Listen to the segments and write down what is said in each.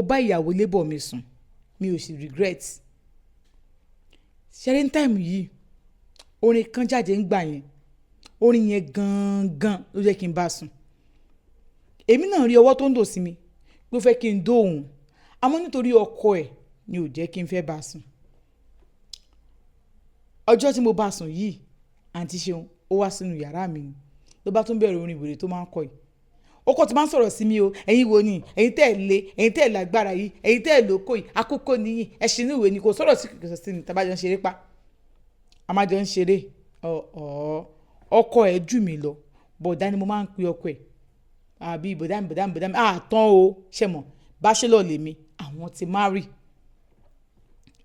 mo bá ìyàwó labour mi sùn mi ò sì regret. Sharing time yìí orin kan jáde ń gbà yẹn, orin yẹn gangan ló jẹ́ kí n bá sùn. Èmi náà rí ọwọ́ tó ń dò sí mi ló fẹ́ kí n dó òun, àmọ́ nítorí ọkọ ẹ̀ ni ò jẹ́ kí n fẹ́ bá sùn. Ọjọ́ tí mo bá sùn yìí àǹtí Ṣeun ó wá sínú yàrá mi ló bá tún bẹ̀rẹ̀ orin ìwèrè tó máa ń kọ yìí. Ó kọ́ ti máa ń sọ̀rọ̀ sí mi o, ẹ̀yin wo ni ẹ̀yin tẹ́ ẹ̀ lé ẹ̀yin tẹ́ ẹ̀ lágbára yìí ẹ̀yin tẹ́ ẹ̀ lóko yìí àkókò nìyí ẹ̀sìn ní ìwé ni kò sọ̀rọ̀ sí kìkìsọ̀ sí ni tàbá jọ ń ṣeré pa. A máa jọ ń ṣeré ọkọ ẹ̀ jù mí lọ bọ̀dá ni mo máa ń pe ọkọ ẹ̀ àbí bọ̀dá mi àtàn o ṣe mọ̀ bachelor lèmi àwọn ti marry.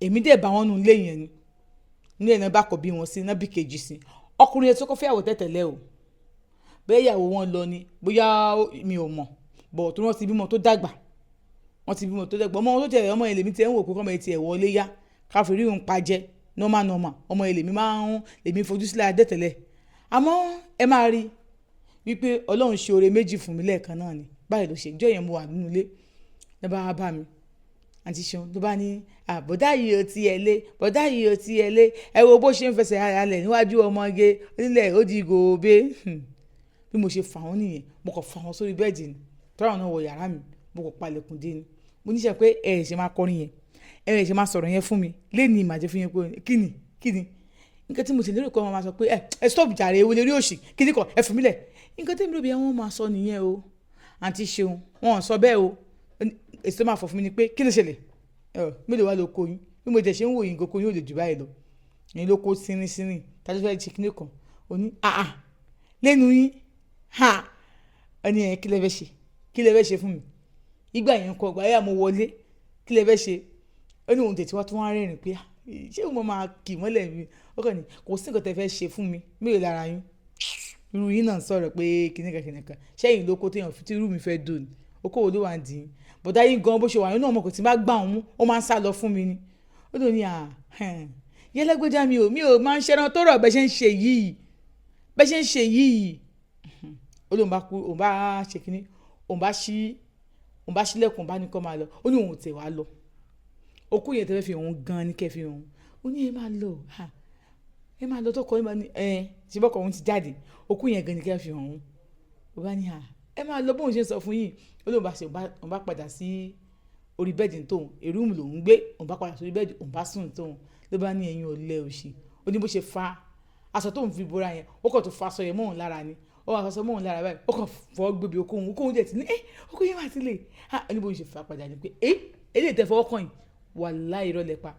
Èmi dẹ̀ bá wọn nù ilé yẹn ni ní ẹ̀nà bá kọ̀ bí wọn sí náà bí kejì sí ọkùnrin yẹn tó kọ́ fẹ́yàwó tẹ̀tẹ̀lẹ́ o bẹ́ẹ̀ ìyàwó wọn lọ ni bóyá mi ò mọ̀ bọ̀ tó wọ́n ti bímọ tó dàgbà ọmọ wọn tó tẹ̀ ọmọ yẹn lèmi ti ẹ̀ ń wò pé kọ́mọ yẹn ti ẹ̀ wọlé yá káfí rí òun pajẹ normal ọmọ yẹn lèmi máa ń lèmi fojú sílẹ̀ adẹ́tẹ̀lẹ̀. Àmọ́ ẹ máa rí wípé Ọlọ́run ṣe oore méjì fún mi lẹ́ẹ̀kan náà ni báyìí ló ṣe ìjọ yẹn mo wà nínú ilé ló bá bá mi àǹtí Ṣeun ló bá ní bọ̀dá yìí ò tiẹ̀ lé bọ̀dá yìí ò tiẹ̀ lé ẹ wo bó ṣe ń fẹsẹ̀ halẹ̀ níwájú ọmọge onílẹ̀ ó di gòbé. Bí mo ṣe fà wọ́n nìyẹn mo kàn fà wọ́n sórí bẹ́ẹ̀dì ni tọ́ra náà wọ yàrá mi mo kàn palẹ̀kùn dé ni mo níṣẹ́ pé ẹ ṣe máa kọrin yẹn ẹ ṣe máa sọ̀rọ̀ yẹn fún mi lẹ́ni ìmàjẹ́ fún yẹn pé kíni nǹkan tí mo ti lérò pé wọ́n máa sọ pé ẹ stop jàre ewu lérí òṣì kíni kan ẹ fún mi lẹ̀ nǹkan tí mi ló bí wọ́n máa sọ nìyẹn o àǹtí Ṣeun wọn ò sọ bẹ́ẹ̀ o èsì tó máa fọ̀ fún mi ni pé kí ló ṣẹlẹ̀ mélòó wá ló kó yín bí mo jẹ ṣe ń wò yín kókó yín ò lè jù báyìí lọ ẹ̀yin ló kó sínrín tàbí fẹ́ẹ́ ṣe kíní kan ó ní lẹ́nu yín ẹni yẹn kí lẹ fẹ́ ṣe fún mi ìgbà yẹn kọ ìgbà yẹn mo wọlé kí lẹ fẹ́ ṣe ó ní òun tètè wá tún wá rẹ́rìn pé ṣé mo máa kì mọ́lẹ̀ mi ó kàn ní kò sí nǹkan tẹ fẹ́ ṣe fún mi mélòó lára yín irú yín náà sọ̀rọ̀ pé kìnìkan ṣẹ́yìn ló kó téèyàn tí irú mi fẹ́ dùn ní okòwò ló wà ń dín bọ̀dá yín gan bó ṣe wà nínú ọmọ kò tí bá gbà òun mú ó máa ń sá lọ fún mi ni ó lò ní yẹlẹ́gbẹ́já mi ò máa ń ṣẹ́ran tó rọ̀ bẹ́ẹ̀ ṣe ń ṣe yìí ó lóun bá kú òun bá ṣe kínní òun bá ṣílẹ̀kùn òun bá ní kó máa lọ ó ní òun tẹ̀ wá lọ okú yẹn tẹ́lẹ̀ fi òun gan ni kẹ́ fi òun ó ní ẹ máa lọ tó kọ́ ẹ máa ní ṣe bọ́kọ̀ òun ti jáde okú yẹn gan ni kẹ́ fi òun ó bá ní ẹ máa lọ bóun ṣe ń sọ fún yìí ó lóun bá ṣe òun bá padà sí orí bẹ́ẹ̀dì tóun èrúùmù lòún gbé òun bá padà sórí bẹ́ẹ̀dì òun bá sùn tóun ló bá ní ẹ̀yin ọ̀lẹ òṣì ó ní bó ṣe fa aṣọ tóun fi bora yẹn ó kàn tó fa aṣọ yẹn mọ́ òun lára ni ó wà aṣọ mọ́ òun lára báyìí ó kàn fọ́ gbèbè okòun jẹ̀ tí ní okó yẹn máa ti lè ó ní bó ṣe fa padà ní pé eléyìí tẹ́ fọwọ́ kàn yìí wàláhì irọ́ lẹ pa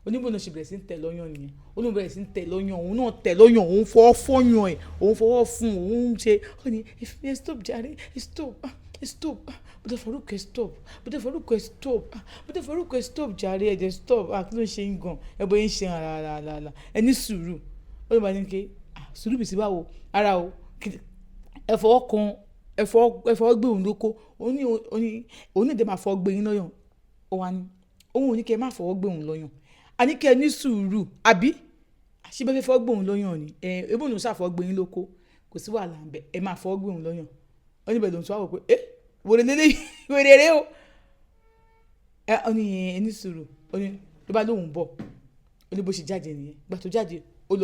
oníbònú ṣe bẹ̀rẹ̀ sí ń tẹ̀ lọ́yàn nìyẹn oníbònú bẹ̀rẹ̀ sí ń tẹ̀ lọ́yàn òun náà tẹ̀ lọ́yàn òun fọwọ́ fọ́yàn ẹ̀ òun fọwọ́ fún òun ṣe ó ní ìfìyẹ stop jàre stop bùdó Farouk stop jàre ẹ̀jẹ̀ stop kí ló ń ṣe ń gan ẹ̀bọ̀ yẹn ń ṣe àràràrà ẹ ní sùúrù ó lè bá ní ké sùúrù bìí sí báwo ara o ẹ̀fọwọ́ kan ẹ̀fọwọ́ gbé òun lóko òun ní ìdẹ́ máa fọwọ́ gbé yín lọ́yàn ó wá ní òun ò ní kẹ́ ẹ má fọwọ́ gbé òun lọ́yàn a ní kẹ́ ẹ ní sùúrù àbí àṣìbẹ́ fẹ́ fọwọ́ gbé òun lọ́yàn ni ebó òun ṣàfọwọ́ gbé yín lóko kò sí wàhálà ń bẹ ẹ máa fọwọ́ gbé òun lọ́yàn ó ní bẹ̀rẹ̀ lòun tó wà wò pé wòlé lélẹ́yìí wèrè rẹ o ó ní ẹ ní sùúrù ó ní ló bá lóun bọ̀ ó ní bó ṣe jáde nìyẹn gbà tó jáde ó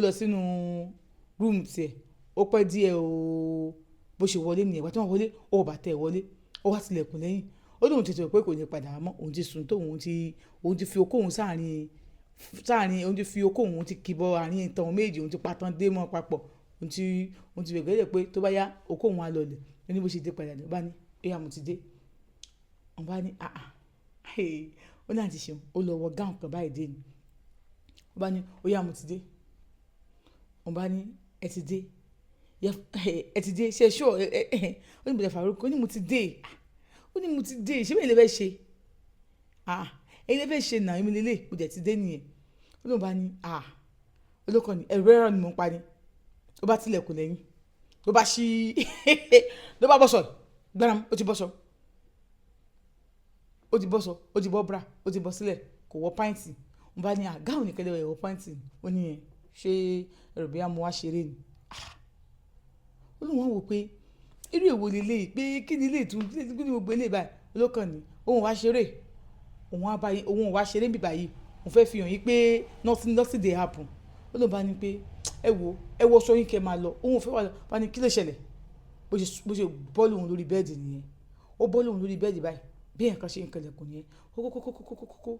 lọ sínú rúùmù tiẹ̀ ó pẹ́ díẹ̀ o bó ṣe wọlé nìyẹn gbà tó wọ́n wọlé ó bàtẹ́ wọlé ó wá tilẹ̀kùn lẹ́yìn ó lóun ti tẹ̀ pé kò ní padà mọ́ òun ti sùn tó òun ti fi okó òun sáàrin òun ti fi okó òun ti kìbọ̀ àárín ìtàn méjì òun ti patán dé mọ́ papọ̀ òun ti bẹ̀gẹ́dẹ̀ pé tó bá yá okó òun á lọlẹ̀ ó ní bó ṣe dé padà ní ó bá ní ẹ̀yà mo ti dé òun bá ní ó ní àti Ṣeun ó lọ wọ gáùn kan báyìí dé ni ó bá ní ẹ̀yà mo ti dé òun bá ní ẹ ti dé ṣe ṣó ó ní bẹ̀rẹ̀ Farouk ó ní mo ti dé ṣé bẹ́ẹ̀ lè fẹ́ ṣe ẹ̀yin lè fẹ́ ṣe náà èmi lélẹ̀ mo dẹ̀ ti dé nìyẹn ó lóun bá ní olókàn ní ẹ̀rọ ẹ̀rọ ni mo ń pa ni ó bá tilẹ̀kùn lẹ́yìn ló bá ṣí ló bá bọ́sọ̀ gbáram ó ti bọ́ bra ó ti bọ́ sílẹ̀ kò wọ pàǹtì mo bá ní gáwọn nìkan lè wọ pàǹtì ó ní yẹn ṣé ẹ̀rọ bí mo wá ṣeré ni ó lóun wá wò pé irú èwo lélẹ́yìí pé kí ni ilé ìtún kí ni gbogbo ilé báyìí olókàn ní òun wá ṣeré òun wá ṣeré níbí báyìí òun fẹ́ fi hàn yín pé nothing dey happen ó ló bá ní pé ẹ wo sọ yín kẹ́ máa lọ òun ò fẹ́ wà lọ bá ní kí ló ṣẹlẹ̀ bó ṣe bọ́ọ̀lù òun lórí bẹ́ẹ̀dì nìyẹn ó bọ́ọ̀lù òun lórí bẹ́ẹ̀dì báyìí bí èèyàn kan ṣe ń kẹlẹ̀kùn nìyẹn kókókókókókókó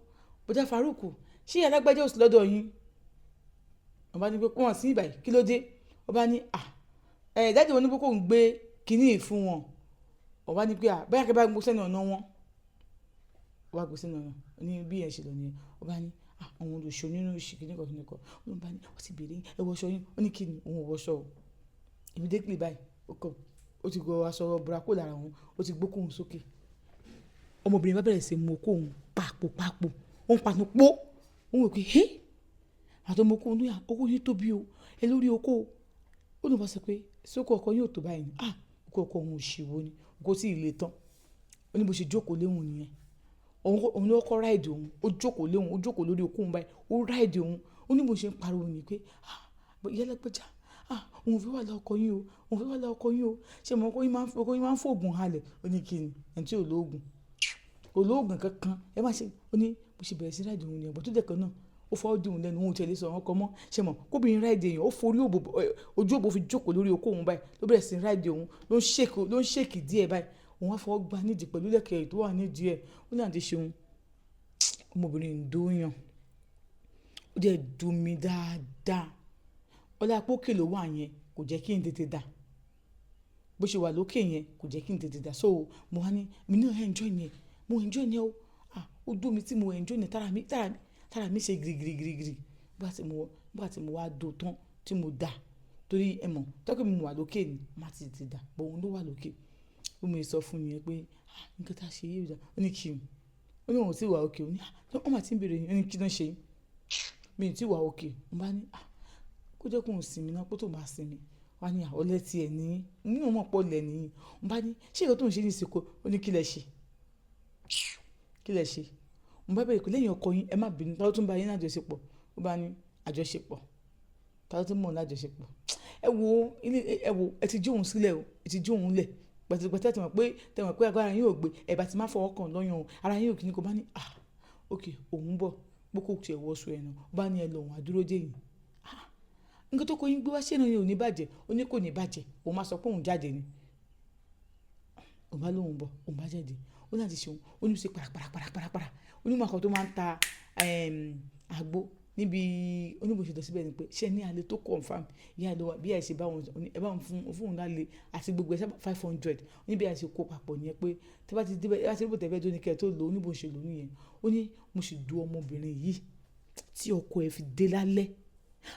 bọ́dá Farouk ṣé alágbájá òsì lọ́dọ̀ yín wọ́n bá ní pé wọ́n sí ìbàyí kí ló dé wọ́n bá ní dájú wọn ní pé kò ń gbé kinní fún wọn wọ́n bá ní pé báyà kẹ́ bá gbó sẹ́nu ọ̀nà wọn wọ́n bá gbó sẹ́nu ọ̀nà ní bí yẹn ṣe lọ nìyẹn wọ́n bá ní àwọn olùṣọ́ nínú ìṣìkìníkan wọ́n bá ní wọ́n ti bèrè ẹ wọṣọ yín ó ní kí ni òun ò wọṣọ o immediately báyìí ó ti gbọ́ aṣọ burako lára òun ó ti gbókòun sókè ọmọbìnrin bá bẹ̀rẹ̀ sí mú okó òun pàpò ó ń panu pó òun ò pé àti ọmọ okó òun ní okó yín tóbi o ẹ lórí okó ó ló bá sọ pé sókò ọkọ yóò tó báyìí ni okó ọkọ òun ò ṣèwọ ni okó tí ì lè tán ó ní bó ṣe jókòó léhùn nìyẹn òun ló kọ́ ráìdì òun ó jókòó léhùn ó jókòó lórí okó òun báyìí ó ráìdì òun ó ní bó ṣe ń pariwo ni pé ìyálẹ́gbẹ́já òun fẹ́ wà lọ́kọ yín o òun fẹ́ wà lọ́kọ yín o ṣé mo ọkọ yín máa ń fògùn halẹ̀ ó ní kí ni ẹni tí olóògùn kankan ẹ má ṣe ó ní bó ṣe bẹ̀rẹ̀ sí ráìdì òun nìyẹn bó tó dẹ̀kan náà ó fọ́ dùn ún lẹ́nu òun tẹ̀lé sọ ọkọ mọ́ ṣe mọ̀ kóbìnrin ráìdì èèyàn ó forí ojú òbò fi jókòó lórí okó òun báyìí ló bẹ̀rẹ̀ sí ráìdì òun ló ń ṣèkì díẹ̀ báyìí òun á fọwọ́ gba nídìí pẹ̀lú lẹ́kẹ̀ẹ́ tó wà nídìí ẹ̀ ó ní àti ṣeun ọmọbìnrin ń dóyàn ó dẹ̀ dùn mí dáadáa ọlá pókè ló wà yẹn kò jẹ́ kí n tètè dà bó ṣe wà lókè yẹn kò jẹ́ kí n tètè dà so mo wá ní mi náà enjoy ni mo enjoy ni o ó dùn mí tí mo enjoy ni tára mi ṣe girigirigiri nígbà tí mo wá do tán tí mo dà torí ẹ mọ̀ tọ́kì mi wà lókè ni má ti tètè dà bọ̀ òun ló wà lókè ó mi sọ fún mi yẹn pé nǹkan tá a ṣe yé ìjà ó ní kí n ó ní òun sì wà òkè ó ní wọ́n máa ti ń bèrè ó ní kí ló ń ṣe mi ì tí wà òkè mo bá ní kó jẹ́ kó ń sinmi náà kó tó máa sinmi wá ní ọ̀lẹ́ tiẹ̀ ní nínú mọ̀ pọ̀ lẹ̀ nìyí mo bá ní ṣé ìwọ tó ń ṣe ní ìsìnkú ó ní kí lẹ ṣe mo bá bẹ̀rẹ̀ pé lẹ́yìn ọkọ yín ẹ má bínú táwọn tó ń bá yín lájọṣepọ̀ ó bá ní àjọṣepọ̀ táwọn tó ń mọ̀ lájọṣepọ̀ ẹ wo ẹ ti jó òun sílẹ̀ o ẹ ti jó òun lẹ̀ pẹ̀tẹ̀pẹ̀tẹ̀ tẹ̀wọ̀n pé agbára yín ò gbé ẹ̀bà ti má fọwọ́ kàn lọ́yàn o ara yín ò kí ni kò bá ní ok òun bọ̀ gbókò tiẹ̀ wọ́ṣọ ẹ̀ náà ó bá ní ẹ lọ òun àdúró dé yìí nǹkan tó kọ yín gbé wá ṣé ìrìn ò ní bàjẹ́ ó ní kò ní bàjẹ́ òun máa sọ pé òun jáde ni òun bá lóun bọ̀ òun bá jáde ó láti ṣe òun ó ní ṣe parapara ó ní màkàn tó máa ń ta àgbo níbi oníbòsè lọ síbẹ̀ ni pé ṣé ní alẹ́ tó confam ìyá ìlú wa bí àìsè bá wọn ẹ bá wọn fún òun lálẹ́ àti gbogbo ẹ̀ 500 níbi àìsè kó papọ̀ nìyẹn pé tí bá ti débẹ̀ ẹ bá ti rí bòtẹ́ fẹ́ tó ní kẹ́ tó lò oníbòsè lónìí yẹn ó ní mo sì du ọmọbìnrin yìí tí ọkọ ẹ̀ fi dé lálẹ́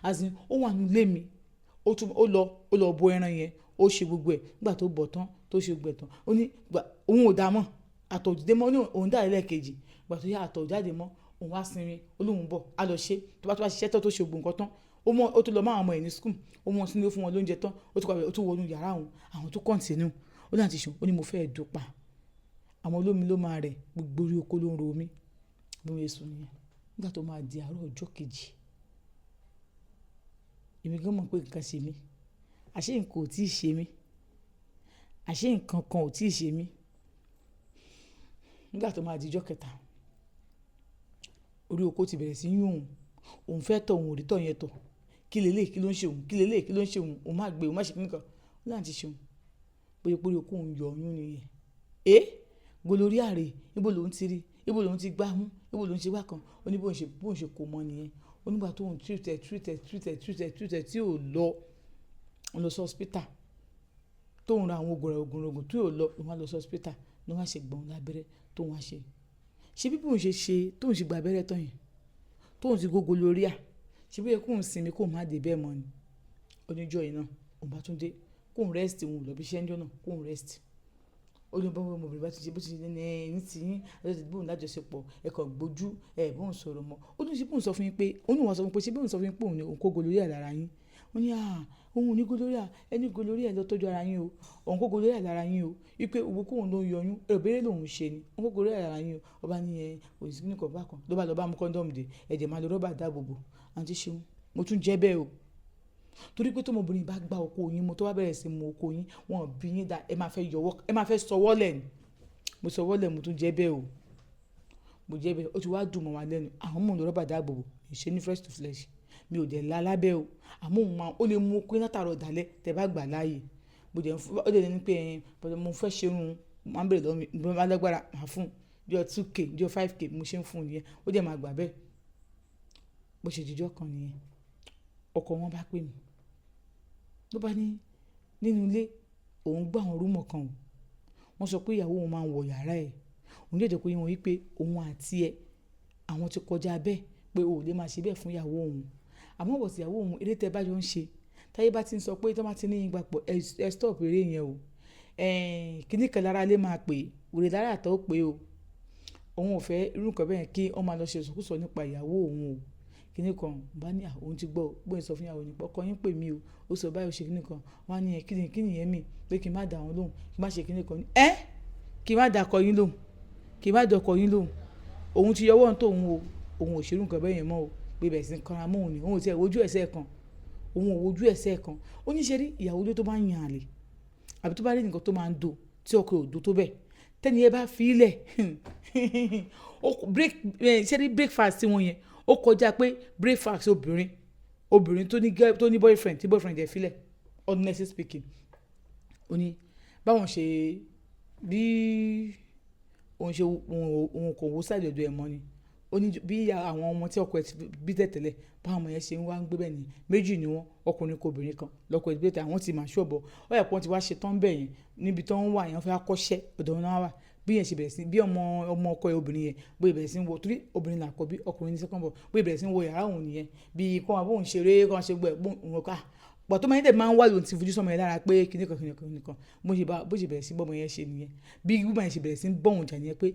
azin ó wà nílé mi ó lọ bọ ẹran yẹn ó ṣe gbogbo ẹ̀ nígbà tó bọ̀ tán tó ṣe gbogbo ẹ̀ tán ó ní òun ò dá mọ́ àtọ̀jáde mọ́ ní òun dá ẹlẹ́ẹ̀kejì ìgbà tó yá àtọ̀jáde mọ́ òun wá sinmi olóhùn bọ̀ á lọ ṣe tó bá ṣiṣẹ́ tó ṣe gbogbo nǹkan tán ó tún lọ mọ́ àwọn ọmọ ẹ̀ ní skul ó mọ̀ sínú fún wọn lóúnjẹ tán ó tún wọnú yàrá àwọn tó kọ́ńtínú ó láti ṣe ó ní mo fẹ́ dùpà àwọn olómi ló máa rẹ̀ gbogbo orí oko ló ń ro mi bí wọ́n sùn nìyẹn nígbà tó máa di àárọ̀ ọjọ́ kejì èmi gan mọ̀ pé nǹkan ṣe mí àṣé nǹkan ò tíì ṣe mí àṣé nǹkan kan ò tíì ṣe mí nígbà tó máa di ọjọ́ kẹta orí oko ti bẹ̀rẹ̀ sí yún òun fẹ́ tọ̀ òun ò rí tọ̀ yẹn tọ̀ kí lélẹ̀ kí ló ń ṣe òun kí lélẹ̀ kí ló ń ṣe òun òun má gbé òun má ṣe nǹkan ó láti ṣe òun bóyá pé oko òun yọ oyún nìyẹn gbolórí àrè níbo lòun ti rí níbo lòun ti gbá mú níbo lòun ṣe wá kan ó ní bóun ṣe kò mọ nìyẹn onígbà tó ń treat tí ò lọ sí hospital tó ń ra àwọn oògùn tí ò lọ ló wá lọ sí hospital ló wá ṣe gbọ̀n lábẹ́rẹ́ tó wá ṣe bí bóun ṣe ṣe tó ń ṣe gba abẹ́rẹ́ tán yẹn tó ń ti gógó lórí à ṣe bí yẹ kó ń sinmi kó má dé bẹ́ẹ̀ mọ́ ni oníjọ́ yìí náà òun bá tún dé kó ń rest òun lọ bí iṣẹ́ ń jọ́ náà kó ń rest olùbọ̀wọ̀ ọmọbìnrin bá ti ṣe bó ti ṣe ní tìyín àti bóun lájọṣepọ̀ ẹ̀kọ́ gbójú bóun sọ̀rọ̀ mọ́ ó ní ṣe bóun sọ fún yín pé ó ní wọ́n sọ fún pé ṣé bóun sọ fún yín pé òun kó goloria lára yín ó ní òun ò ní goloria ẹni goloria lọ tọ́jú ara yín o òun kó goloria lára yín o wípé owó kóun ló ń yọyún èròbérè lòun ṣe ni òun kó goloria lára yín o ọba ní òsì ní kọ̀ọ̀bá kan ló bá lọ bá mú kọ́ńdọ́ọ̀mù dé ẹ̀jẹ̀ máa lo rọ́bà dáàbòbò àǹtí ṣeun mo tún jẹ́ bẹ́ẹ̀ o torí pé tọmọbìnrin bá gba oko yín mo tó wá bẹ̀rẹ̀ sí mu oko yín wọn bí yín dá ẹ máa fẹ́ sọwọ́ lẹ̀ ni mo sọ wọ́lẹ̀ mo tún jẹ́ bẹ́ẹ̀ o mo jẹ́ bẹ́ẹ̀ ó ti wá dùn mọ́ wa lẹ́nu àwọn mò ń lo rọ́bà dáàbòbò ìṣe ní fresh to flesh mi ò dẹ̀ la lábẹ́ o àmọ́ òun máa ó lè mú pé látàrọ̀ dálẹ́ tẹ́ bá gbà láàyè ó dẹ̀ ní pé mo fẹ́ ṣerun máa ń bèrè lọ́wọ́ mi bí wọ́n lágbára máa fún jọ 2k jọ 5k mo ṣe ń fún un nìyẹn ó dẹ̀ máa gbà bẹ́ẹ̀ bó ṣe jíjọ́ kan nìyẹn ọkọ wọn bá pè mí ló bá ní nínú ilé òun gbọ́ àwọn rúmọ̀ kan o wọ́n sọ pé ìyàwó òun máa ń wọ yàrá ẹ̀ òun jẹ́jẹ́ pé wọ́n wí pé òun àti ẹ̀ àwọn ti kọjá bẹ́ẹ̀ pé o ò lè máa ṣe bẹ́ẹ̀ fún ìyàwó òun àmọ́ wọ̀ sí ìyàwó òun eré tẹ́ bá jọ ń ṣe táyé bá ti ń sọ pé tó bá ti ní yín papọ̀ ẹ stop eré yẹn o kíní kan lára lè máa pè òrè lára àtọ́ pé o òun ò fẹ́ irú nǹkan bẹ́ẹ̀ kí wọ́n máa lọ ṣe ìsọkúsọ nípa ìyàwó òun o kíní kan bá ní òun ti gbọ́ bóyá sọ fún ìyàwó nípa ọkọ yín pè mí o ó sọ báyìí ó ṣe kíní kan wọ́n á ní kíní yẹn mì pé kí n má dà wọ́n lóhùn kí n má ṣe kíní kan ní kí n má dà ọkọ yín lóhùn kí n má dà ọkọ yín lóhùn òun ti yọwọ́ tó òun o òun ò ṣerú nǹkan bẹ́ẹ̀ yẹn mọ́ o pé bẹ̀rẹ̀ sí kanra mọ́ òun ni òun ò tiẹ̀ wojú ẹ̀sẹ̀ kan òun ò wojú ẹ̀sẹ̀ kan ó ní ṣe rí ìyàwó ló tó bá ń yan àlè àbí tó bá rí nǹkan tó máa ń do tí ọkọ ò do tó bẹ́ẹ̀ tẹ́ni ẹ bá fi í lẹ̀ ṣe rí breakfast tí wọ́n yẹn ó kọjá pé breakfast obìnrin tó ní boyfriend tí boyfriend ẹ̀ filẹ̀ honestly speaking ó ní báwọn ṣe bí òun kò wó sáàdì ọ̀dọ̀ ẹ̀ mọ́ ni ó ní bí àwọn ọmọ tí ọkọ ẹ̀ ti bí tẹ̀tẹ̀lẹ̀ báwọn ọmọ yẹn ṣe ń wá ń gbé bẹ́ẹ̀ ni méjì ni wọ́n ọkùnrin kò obìnrin kan lọ́kọ ẹ̀ bí tẹ̀ àwọn ti máa ṣọ̀bọ̀ ó yẹ kó wọ́n ti wá ṣe tán bẹ́ẹ̀ yẹn níbi tó ń wà yẹn fẹ́ kọ́ṣẹ́ ọ̀dọ̀ wọn náà wà bí yẹn ṣe bẹ̀rẹ̀ sí bí ọmọ ọkọ ẹ̀ obìnrin yẹn bó ìbẹ̀rẹ̀ sí ń wo torí obìnrin là kọ́ bí ọkùnrin ní sẹ́kọ̀ǹbọ̀ bó ìbẹ̀rẹ̀ sí ń wo yàrá òun nìyẹn bí kọ́ wọn bóun ṣeré kọ́ wọn ṣe gbọ́ ẹ̀ òun ká pọ̀ tó máa ń dẹ̀ máa ń wá lòun ti fojú sọ́mọ yẹn lára pé kìnìkan bó ṣe bẹ̀rẹ̀ sí bọ́mọ yẹn ṣe nìyẹn bí gbígbà yẹn ṣe bẹ̀rẹ̀ sí bọ́hùn jà nìyẹn pé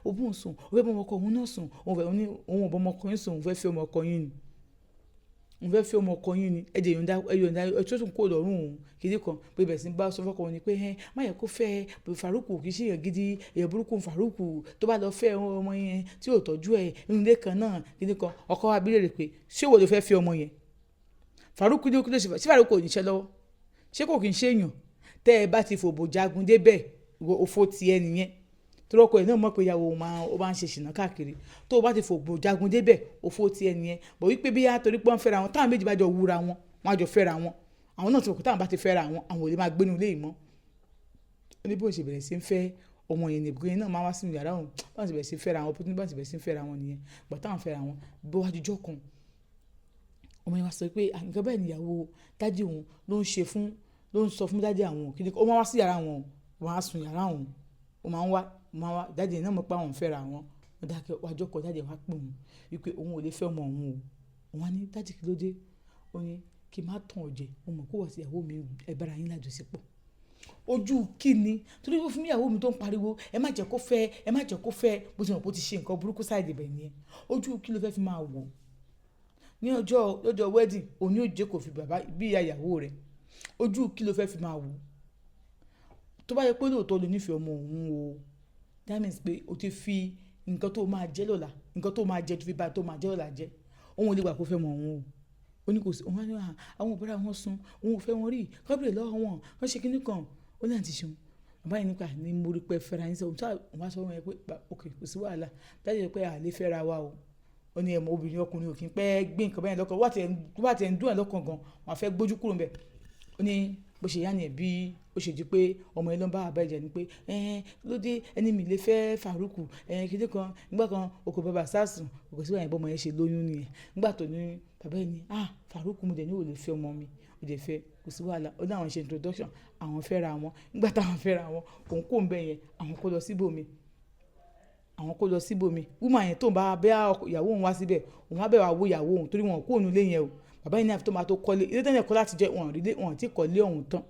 ó bóun sùn ó fẹ́ bọ́mọ ọkọ òun náà sùn òun ò bọ́mọ ọkọ yín sùn òun fẹ́ fi ọmọ ọkọ yín ni ẹ̀jẹ̀ yọ̀ǹda ẹ̀tọ́ tún kó lọ́rùn òun kìnìkan bó ìbẹ̀rẹ̀ sí bá sọ fọ́kọ wọn ni pé má yẹ kó fẹ́ Faruku kì í ṣe èèyàn gidi èèyàn burúkú Faruku tó bá lọ fẹ́ ọmọ yẹn tí ò tọ́jú ẹ̀ nínú ilé kan náà kìnìkan ọkọ wa bí lè rè pé ṣé wo ló fẹ́ fi ọmọ yẹn Faruku ní okúlẹ̀ ṣe Faruku ò ní ṣe lọ́wọ́ ṣé kò kí n ṣe èèyàn tẹ́ ẹ bá ti fòbò jagun débẹ̀ òfò tiẹ̀ nìyẹn torọ́kọ ẹ̀ náà mọ̀ pé ìyàwó ó máa ń ṣe ṣìnà káàkiri tó o bá ti fòbò jagun débẹ̀ òfò tiẹ̀ nìyẹn bọ̀ wípé bí yá torí pé wọ́n fẹ́ra wọn táwọn méjì bá jọ wúra wọn wọ́n á jọ fẹ́ra wọn àwọn náà ti fòkú táwọn bá ti fẹ́ra wọn àwọn ò lè máa gbénu ilé ìmọ̀ ó ní bó ṣe bẹ̀rẹ̀ sí ń fẹ́ ọmọ yẹn nìkan yẹn náà máa wá sínú yàrá òun báwọn ti bẹ̀rẹ̀ sí fẹ́ra wọn báwọn ti bẹ̀rẹ̀ sí fẹ́ra wọn nìyẹn gbọ̀ táwọn fẹ́ra wọn bó wá jíjọ́ kan ọmọ yẹn wá sọ pé nǹkan bẹ́ẹ̀ ni ìyàwó dájú òun ló ń sọ fún dájú àwọn kí ni ó máa wá sí yàrá wọn wọ́n á sùn yàrá òun ó máa ń wá dájú yẹn náà mọ̀ pé àwọn fẹ́ra wọn wọ́n dákẹ́ wájọ́ kọ dájú wá pè wọ́n wípé òun ò lè fẹ́ ọmọ òun o òun á ní dájú kí ló dé ó ní kí n má tàn ọ̀jẹ̀ mo mọ̀ kó wà sí ìyàwó mi ẹ bára yín lájọṣepọ̀ ojú kí ni torí ó fún ìyàwó mi tó ń pariwo ẹ má jẹ́ kó fẹ́ bó ti mọ̀ pé ó ti ṣe nǹkan burúkú sáìdì bẹ̀ nìyẹn ojú kí ló fẹ́ fi máa wò ní ọjọ́ wedding òní ò jẹ́ kó fi bàbá bí ìyá ìyàwó rẹ̀ ojú kí ló fẹ́ fi máa wò tó bá yẹ pé lóòótọ́ ló nífẹ̀ẹ́ ọmọ òun o that means pé o ti fi nǹkan tó máa jẹ́ lọ́la nǹkan tó máa jẹ́ tó fi bá tó máa jẹ́ lọ́la jẹ́ òun ò lè gbà kó fẹ́ mọ òun o ó ní kò sí òun á ní àwọn òbúra wọn sùn òun ò fẹ́ wọn rí kọ́bìrì lọ́wọ́ wọn wọ́n ṣe kíní kan ó ní àti ṣeun bàbá yìí nípa ní mo rí pé fẹ́ra yín sọ òun á sọ wọn yẹn pé ok kò sí wàhálà dájú pé àlè fẹ́ra wa o ó ní ẹ̀mọ́ obìnrin ọkùnrin ò kí n pẹ́ gbé nǹkan bẹ́ẹ̀ lọ́kàn wá tiẹ̀ ń dún ẹ̀ lọ́kàn gan wọn á fẹ́ gbójú kúrò ńbẹ̀ ó ní bó ṣe yá ni ẹ̀ bí ó ṣe di pé ọmọ ẹ ló ń bá àbá ìjà ni pé lóde ẹni mi lè fẹ́ Faruku kíndé kan nígbà kan òkò bàbá sásùn òkò síwáyé bọ́mọ yẹn ṣe lóyún nìyẹn nígbà tó ní bàbá yẹn ni Faruku mo dẹ̀ ní ò lè fẹ́ ọmọ mi ò dẹ̀ fẹ́ kò sí wàhálà ó ní àwọn ṣe introduction àwọn fẹ́ra wọn nígbà táwọn fẹ́ra wọn òun kò ń bẹ̀ yẹn àwọn kó lọ síbòmí wúmọ̀ yẹn tó ń bá bẹ́ ìyàwó òun wá síbẹ̀ òun wá bẹ̀ wá wo ìyàwó òun torí wọn kó òun lé yẹn o bàbá yìí ní àfi tó máa tó kọ́lé ilé tẹ́lẹ̀ kọ́ láti jẹ́ wọn ti kọ́lé ọ̀hún tán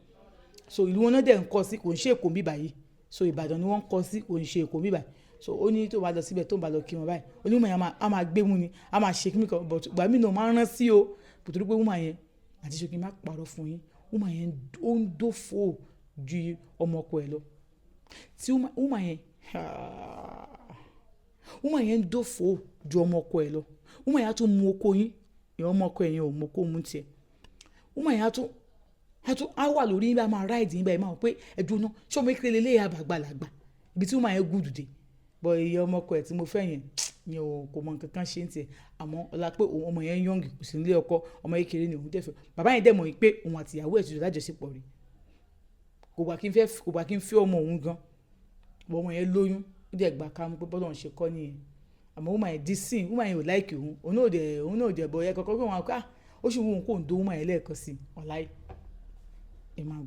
so ìlú wọn náà dẹ̀ ń kọ́ sí kò ń ṣe Èkó bí báyìí so Ìbàdàn ni wọ́n ń kọ́ sí kò ń ṣe Èkó bí báyìí so ó ní tó bá lọ síbẹ̀ tó bá lọ kí wọn báyìí onímọ̀ yẹn a máa gbé mu ni a máa ṣe kíní kan but ìgbà mí náà máa ń rán sí o bùtúrú pé wúmọ̀ yẹn àti ṣe kí n má parọ́ fún yín wúmọ̀ yẹn ó ń dófò ju ọmọ ọkọ ẹ̀ lọ tí wúmọ̀ yẹn ń dófò ju ọmọ ọkọ ẹ̀ lọ wúmọ̀ yẹn á tún mú oko yín ìyẹn ọmọ ọkọ ẹ̀yìn ò mọ kó mú tiẹ̀ wúmọ̀ yẹn á wà lórí yín bá máa ráìdì yín báyìí máa wọ pé ẹ̀dùn náà ṣé ọmọ ìkéré lélẹ́yìn àbàgbàlagbà ibi tí woman yẹn gùdù dé bọ̀ iye ọmọkọ ẹ̀ tí mo fẹ́ yẹn ni kò mọ nǹkan kan ṣe ń tiẹ̀ àmọ́ ọlá pé ọmọ yẹn yọ̀ǹgì kò sí nílé ọkọ ọmọ yẹn kéré ni òun tẹ̀fẹ̀ bàbá yẹn dẹ̀ mọ̀ pé òun àti ìyàwó ẹ̀ ti jọ lájọṣepọ̀ rí kò gbà kí n fẹ́ ọmọ òun gan bọ̀ ọmọ yẹn lóyún ó dẹ̀ gbà ká mú pé bọ́dọ̀ ń ṣe kọ́ nìyẹn àmọ́ woman yẹn dí sí woman yẹn ò láìkì òun náà dẹ̀ bọ̀ ẹ kọ́kọ́ pé wọn ó sì wù òun kò ń do woman yẹn lẹ́ẹ̀kan sí ọ̀láì ẹ̀ máa